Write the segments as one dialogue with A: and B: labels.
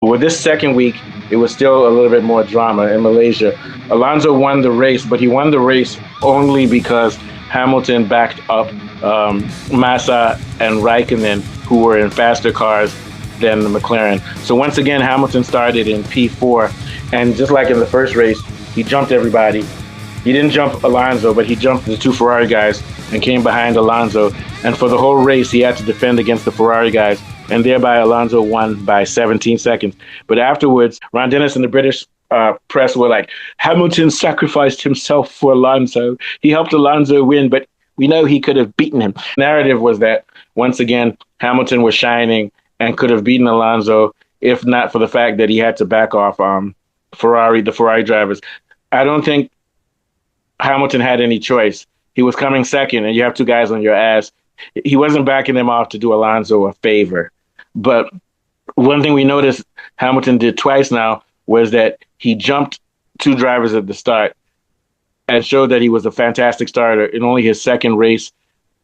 A: With this second week, it was still a little bit more drama in Malaysia. Alonso won the race, but he won the race only because Hamilton backed up Massa and Raikkonen, who were in faster cars than the McLaren. So once again, Hamilton started in P4, and just like in the first race, he jumped everybody. He didn't jump Alonso, but he jumped the two Ferrari guys and came behind Alonso. And for the whole race, he had to defend against the Ferrari guys, and thereby Alonso won by 17 seconds. But afterwards, Ron Dennis and the British press were like, Hamilton sacrificed himself for Alonso. He helped Alonso win, but we know he could have beaten him. The narrative was that, once again, Hamilton was shining and could have beaten Alonso if not for the fact that he had to back off the Ferrari drivers. I don't think Hamilton had any choice. He was coming second, and you have two guys on your ass. He wasn't backing them off to do Alonso a favor. But one thing we noticed Hamilton did twice now was that he jumped two drivers at the start and showed that he was a fantastic starter in only his second race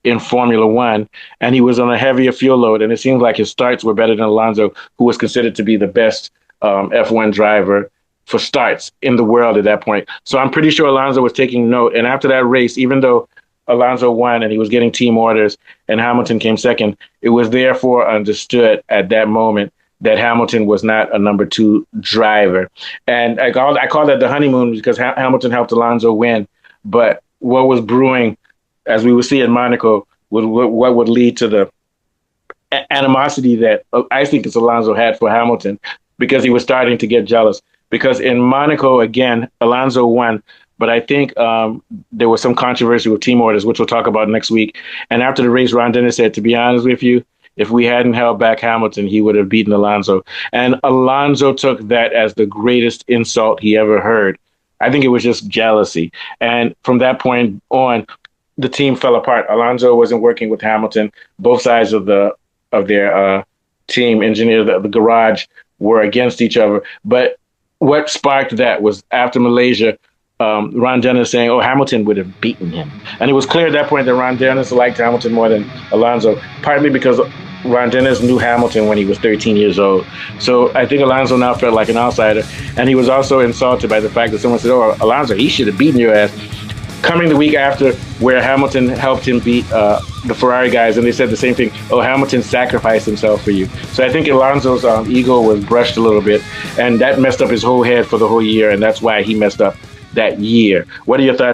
A: in Formula One. And he was on a heavier fuel load, and it seems like his starts were better than Alonso, who was considered to be the best F1 driver for starts in the world at that point. So I'm pretty sure Alonso was taking note. And after that race, even though Alonso won and he was getting team orders and Hamilton came second, it was therefore understood at that moment that Hamilton was not a number two driver. And I call that the honeymoon because Hamilton helped Alonso win. But what was brewing, as we would see in Monaco, what would lead to the animosity that I think Alonso had for Hamilton, because he was starting to get jealous. Because in Monaco, again, Alonso won, but I think there was some controversy with team orders, which we'll talk about next week. And after the race, Ron Dennis said, to be honest with you, if we hadn't held back Hamilton, he would have beaten Alonso. And Alonso took that as the greatest insult he ever heard. I think it was just jealousy. And from that point on, the team fell apart. Alonso wasn't working with Hamilton. Both sides of their team engineer, the garage, were against each other. But what sparked that was after Malaysia, Ron Dennis saying, oh, Hamilton would have beaten him. And it was clear at that point that Ron Dennis liked Hamilton more than Alonso, partly because Ron Dennis knew Hamilton when he was 13 years old. So I think Alonso now felt like an outsider. And he was also insulted by the fact that someone said, oh, Alonso, he should have beaten your ass. Coming the week after, where Hamilton helped him beat the Ferrari guys, and they said the same thing. Oh, Hamilton sacrificed himself for you. So I think Alonso's ego was brushed a little bit, and that messed up his whole head for the whole year, and that's why he messed up that year. What are your thoughts?